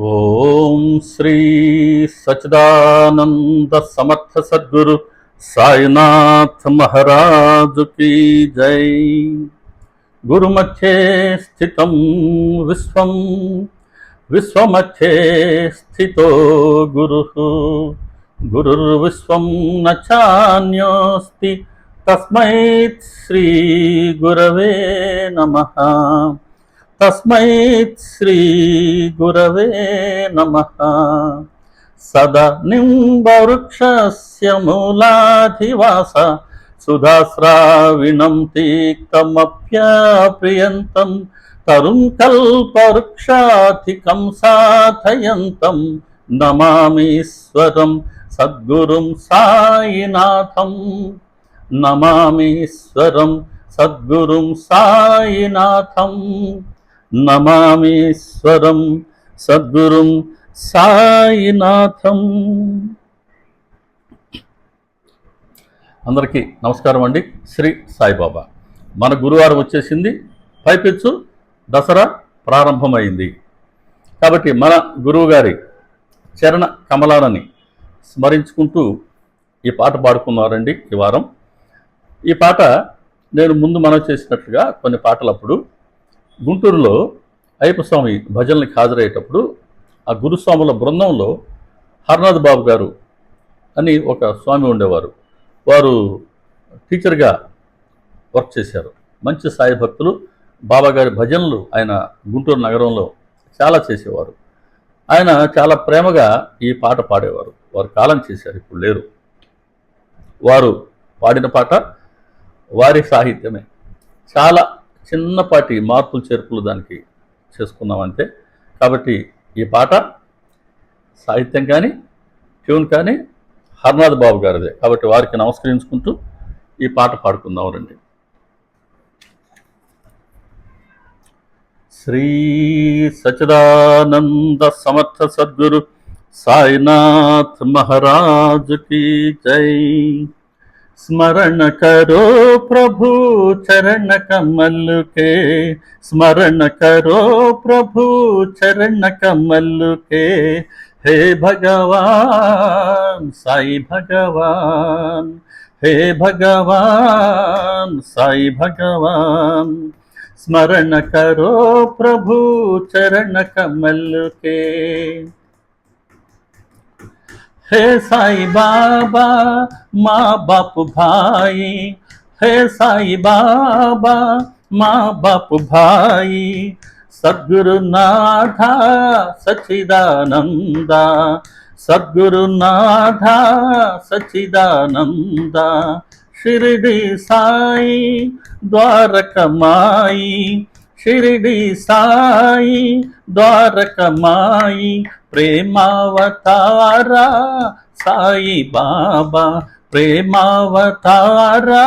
ఓం శ్రీ సచ్చిదానంద సమర్థ సద్గురు సాయినాథ్ మహారాజు కీ జై. గురుమధ్యే స్థితం విశ్వం, విశ్వమధ్యే స్థితో గురుః. గురుర్విశ్వం న చాన్యోస్తి తస్మై శ్రీ గురవే నమః. తస్మై శ్రీ గురవే నమః. సదా నింబవృక్షస్య మూలాధివాస సుధాస్రావిణం తీక్తమప్యాప్రియంతం తరుం కల్పవృక్షాధికం సాధయంతం నమామీశ్వరం సద్గురుం సాయినాథం. నమామీశ్వరం సద్గురుం సాయినాథం. నమామీశ్వరం సద్గురుం సాయినాథం. అందరికీ నమస్కారం అండి. శ్రీ సాయిబాబా. మన గురువారం వచ్చేసింది, పైపెచ్చు దసరా ప్రారంభమైంది. కాబట్టి మన గురువుగారి చరణ కమలాలని స్మరించుకుంటూ ఈ పాట పాడుకున్నారండి ఈ వారం. ఈ పాట నేను ముందు మనం చేసినట్లుగా కొన్ని పాటలప్పుడు గుంటూరులో అయ్యప్ప స్వామి భజనలకు హాజరయ్యేటప్పుడు ఆ గురుస్వాముల బృందంలో హర్నాథ్ బాబు గారు అని ఒక స్వామి ఉండేవారు. వారు టీచర్గా వర్క్ చేశారు. మంచి సాయి భక్తులు. బాబాగారి భజనలు ఆయన గుంటూరు నగరంలో చాలా చేసేవారు. ఆయన చాలా ప్రేమగా ఈ పాట పాడేవారు. వారు కాలం చేశారు, ఇప్పుడు లేరు. వారు పాడిన పాట వారి సాహిత్యమే. చాలా చిన్నపాటి మార్పులు చేర్పులు దానికి చేసుకున్నామంతే. కాబట్టి ఈ పాట సాహిత్యం కానీ ట్యూన్ కానీ హర్నాథ్ బాబు గారిదే. కాబట్టి వారికి నమస్కరించుకుంటూ ఈ పాట పాడుకుందాం రండి. శ్రీ సచ్చిదానంద సమర్థ సద్గురు సాయినాథ్ మహారాజ్ की जय. स्मरण करो प्रभु चरण कमल के, स्मरण करो प्रभु चरण कमल के. हे भगवान साई भगवान, हे भगवान साई भगवान. स्मरण करो प्रभु चरण कमल के. हे साई बाबा माँ बाप भाई, हे साई बाबा माँ बाप भाई. सद्गुरुनाथा सच्चिदानंदा, सद्गुरुनाथा सच्चिदानंदा. शिरडी साई द्वारकमाई, शिरडी साई द्वारकमाई. प्रेमावतारा साई बाबा, प्रेमावतारा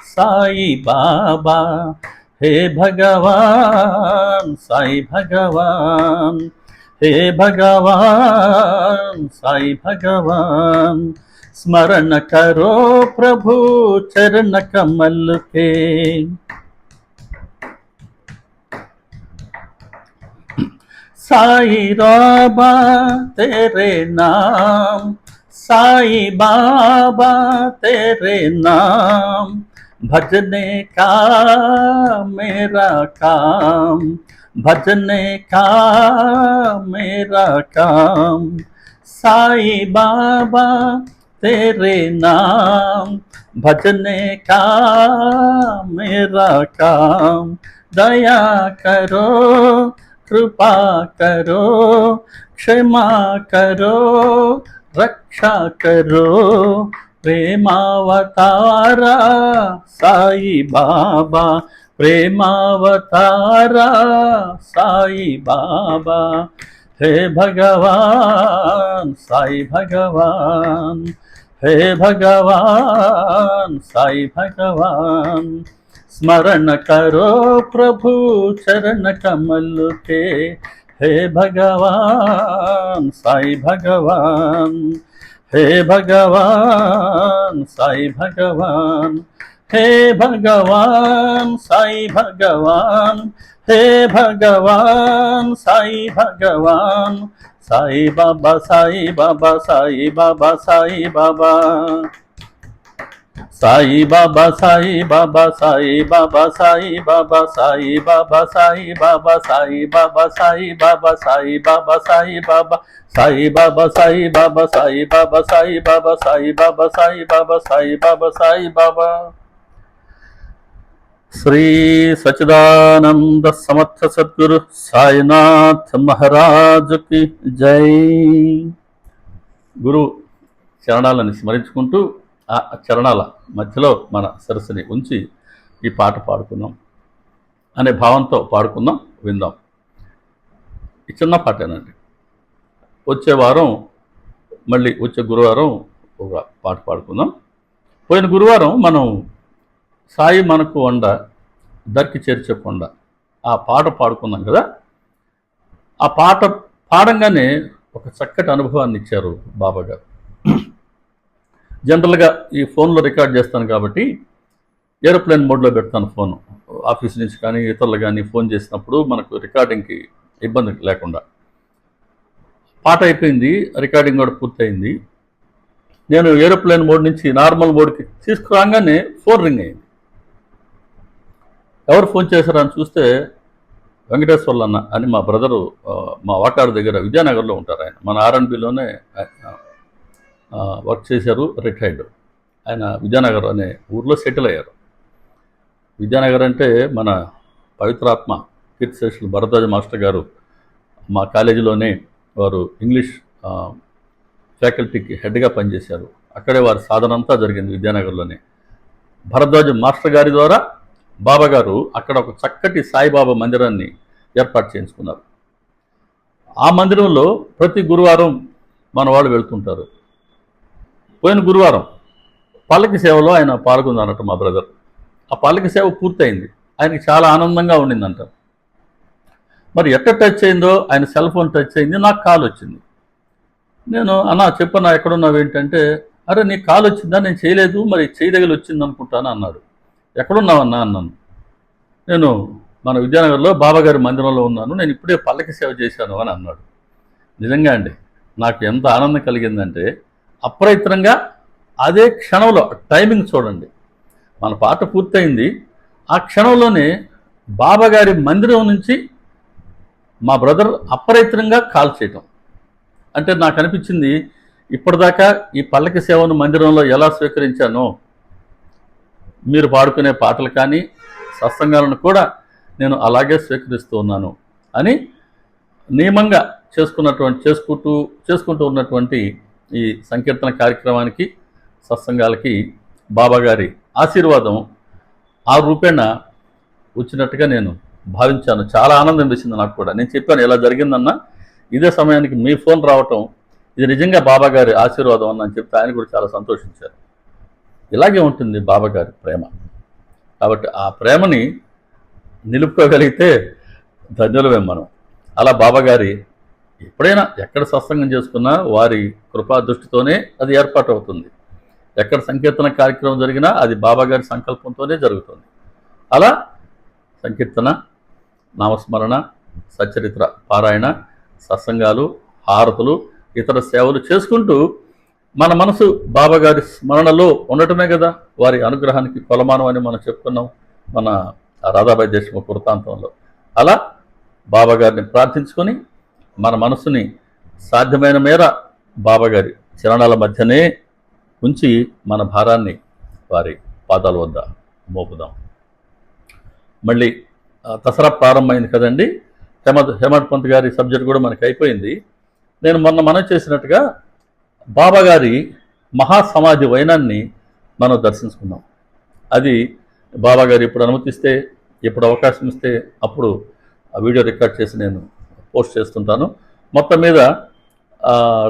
साई बाबा. हे भगवान साई भगवान, हे भगवान साई भगवान. स्मरण करो प्रभु चरण कमल के. साई बाबा तेरे नाम, साई बाबा तेरे नाम. भजने का मेरा काम, भजने का मेरा काम. साई बाबा तेरे नाम, भजने का मेरा काम. दया करो कृपा करो, क्षमा करो रक्षा करो. प्रेमावतारा साई बाबा, प्रेमावतारा साई बाबा. हे भगवान साई भगवान, हे भगवान साई भगवान. स्मरण करो प्रभु चरण कमल के. हे भगवान साई भगवान, हे भगवान साई भगवान. हे भगवान साई भगवान, हे भगवान साई भगवान, साई बाबा साई बाबा साई बाबा साई बाबा, साई बाबा साई बाबा साई बाबा साई बाबा साई बाबा साई बाबा साई बाबा साई बाबा साई बाबा साई बाबा साई बाबा साई बाबा साई बाबा साई बाबा साई बाबा साई बाबा साई बाबा साई बाबा। श्री सच्चिदानंद समर्थ सद्गुरु साईनाथ महाराज की जय। గురు చరణాలను స్మరించుకుంటూ ఆ చరణాల మధ్యలో మన సరస్సుని ఉంచి ఈ పాట పాడుకుందాం అనే భావంతో పాడుకుందాం, విందాం. ఈ చిన్న పాటేనండి. వచ్చే వారం మళ్ళీ వచ్చే గురువారం ఒక పాట పాడుకుందాం. పోయిన గురువారం మనం సాయి మనకు వండ దర్కి చేర్చే కొండ ఆ పాట పాడుకున్నాం కదా. ఆ పాట పాడంగానే ఒక చక్కటి అనుభవాన్ని ఇచ్చారు బాబా గారు. జనరల్గా ఈ ఫోన్లో రికార్డ్ చేస్తాను కాబట్టి ఏరోప్లేన్ మోడ్లో పెడతాను ఫోను. ఆఫీస్ నుంచి కానీ ఇతరులు కానీ ఫోన్ చేసినప్పుడు మనకు రికార్డింగ్కి ఇబ్బంది లేకుండా. పాట అయిపోయింది, రికార్డింగ్ కూడా పూర్తయింది. నేను ఏరోప్లేన్ మోడ్ నుంచి నార్మల్ మోడ్కి తీసుకురాగానే ఫోన్ రింగ్ అయింది. ఎవరు ఫోన్ చేశారని చూస్తే వెంకటేశ్వర్లు అన్న అని మా బ్రదరు, మా వాకాడు దగ్గర విద్యానగర్లో ఉంటారు. ఆయన మన ఆర్ఎన్బిలోనే వర్క్ చేశారు, రిటైర్డ్. ఆయన విద్యానగర్ అనే ఊర్లో సెటిల్ అయ్యారు. విద్యానగర్ అంటే మన పవిత్రాత్మ కీర్తిశేషులు భరద్వాజ మాస్టర్ గారు మా కాలేజీలోనే వారు ఇంగ్లీష్ ఫ్యాకల్టీకి హెడ్గా పనిచేశారు. అక్కడే వారి సాధన అంతా జరిగింది విద్యానగర్లోనే. భరద్వాజ మాస్టర్ గారి ద్వారా బాబా గారు అక్కడ ఒక చక్కటి సాయిబాబా మందిరాన్ని ఏర్పాటు చేయించుకున్నారు. ఆ మందిరంలో ప్రతి గురువారం మన వాళ్ళు వెళ్తుంటారు. పోయిన గురువారం పల్లకి సేవలో ఆయన పాల్గొన్నారట మా బ్రదర్. ఆ పల్లకి సేవ పూర్తయింది. ఆయనకి చాలా ఆనందంగా ఉండిందంట. మరి ఎక్కడ టచ్ అయిందో ఆయన సెల్ ఫోన్ టచ్ అయింది, నాకు కాల్ వచ్చింది. నేను అన్నా చెప్పన్నా ఎక్కడున్నావు ఏంటంటే, అరే నీకు కాల్ వచ్చిందా? నేను చేయలేదు, మరి చేయదగలు వచ్చింది అనుకుంటాను అన్నాడు. ఎక్కడున్నావన్నా అన్నాను. నేను మన విద్యానగర్లో బాబాగారి మందిరంలో ఉన్నాను, నేను ఇప్పుడే పల్లకి సేవ చేశాను అని అన్నాడు. నిజంగా అండి నాకు ఎంత ఆనందం కలిగిందంటే, అప్రయత్నంగా అదే క్షణంలో టైమింగ్ చూడండి, మన పాట పూర్తయింది, ఆ క్షణంలోనే బాబాగారి మందిరం నుంచి మా బ్రదర్ అప్రయత్నంగా కాల్ చేయటం. అంటే నాకు అనిపించింది, ఇప్పటిదాకా ఈ పల్లకి సేవను మందిరంలో ఎలా స్వీకరించానో మీరు పాడుకునే పాటలు కానీ సత్సంగాలను కూడా నేను అలాగే స్వీకరిస్తూ ఉన్నాను అని నియమంగా చేసుకుంటూ ఉన్నటువంటి ఈ సంకీర్తన కార్యక్రమానికి, సత్సంగాలకి బాబాగారి ఆశీర్వాదం ఆ రూపేణ వచ్చినట్టుగా నేను భావించాను. చాలా ఆనందం వేసింది నాకు కూడా. నేను చెప్పాను ఎలా జరిగిందన్నా, ఇదే సమయానికి మీ ఫోన్ రావటం ఇది నిజంగా బాబాగారి ఆశీర్వాదం అన్న చెప్తే ఆయన కూడా చాలా సంతోషించారు. ఇలాగే ఉంటుంది బాబాగారి ప్రేమ. కాబట్టి ఆ ప్రేమని నిలుపుకోగలిగితే ధన్యులమే మనం. అలా బాబాగారి ఎప్పుడైనా ఎక్కడ సత్సంగం చేసుకున్నా వారి కృపా దృష్టితోనే అది ఏర్పాటు అవుతుంది. ఎక్కడ సంకీర్తన కార్యక్రమం జరిగినా అది బాబాగారి సంకల్పంతోనే జరుగుతుంది. అలా సంకీర్తన, నామస్మరణ, సచ్చరిత్ర పారాయణ, సత్సంగాలు, హారతులు, ఇతర సేవలు చేసుకుంటూ మన మనసు బాబాగారి స్మరణలో ఉండటమే కదా వారి అనుగ్రహానికి కొలమానం అని మనం చెప్పుకున్నాం మన రాధాబాయి దేశముఖ వృత్తాంతంలో. అలా బాబాగారిని ప్రార్థించుకొని మన మనసుని సాధ్యమైన మేర బాబాగారి చరణాల మధ్యనే ఉంచి మన భారాన్ని వారి పాదాల వద్ద మోపుదాం. మళ్ళీ దసరా ప్రారంభమైంది కదండి. హేమడ్ పంత్ గారి సబ్జెక్ట్ కూడా మనకి అయిపోయింది. నేను మనం చేసినట్టుగా బాబాగారి మహాసమాధి వైనాన్ని మనం దర్శించుకున్నాం. అది బాబాగారు ఎప్పుడు అనుమతిస్తే, ఎప్పుడు అవకాశం ఇస్తే అప్పుడు ఆ వీడియో రికార్డ్ చేసి నేను పోస్ట్ చేస్తుంటాను. మొత్తం మీద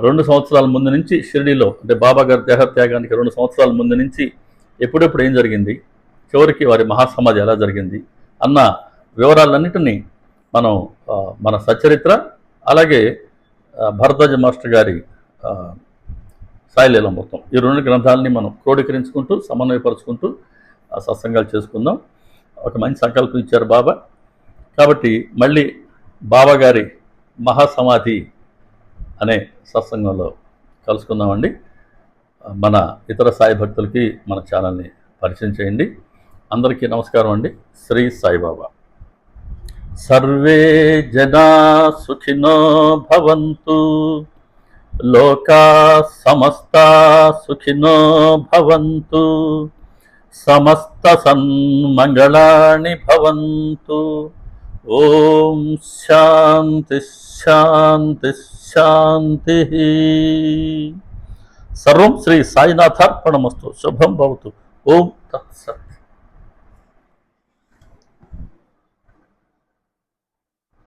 2 సంవత్సరాల ముందు నుంచి షిరిడీలో, అంటే బాబాగారి దేహత్యాగానికి 2 సంవత్సరాల ముందు నుంచి ఎప్పుడెప్పుడు ఏం జరిగింది, చివరికి వారి మహాసమాధి ఎలా జరిగింది అన్న వివరాలన్నింటినీ మనం మన సచరిత్ర, అలాగే భరద్వాజ మాస్టర్ గారి సాయిలీల మొత్తం, ఈ 2 గ్రంథాలని మనం క్రోడీకరించుకుంటూ సమన్వయపరుచుకుంటూ ఆ సత్సంగాలు చేసుకుందాం. ఒక మంచి సంకల్పం ఇచ్చారు బాబా. కాబట్టి మళ్ళీ బాబా గారి మహాసమాధి అనే సత్సంగంలో కలుసుకుందామండి. మన ఇతర సాయి భక్తులకి మన ఛానల్ని పరిచయం చేయండి. అందరికీ నమస్కారం అండి. శ్రీ సాయిబాబా. సర్వే జనా సుఖినో భవంతు, లోకా సమస్తా సుఖినో భవంతు, సమస్త సన్మంగళాని భవంతు. ఓం శాంతి శాంతి శాంతి. సర్వం శ్రీ సాయినాథార్పణమస్తు. శుభం భవతు. ఓం తత్సత్.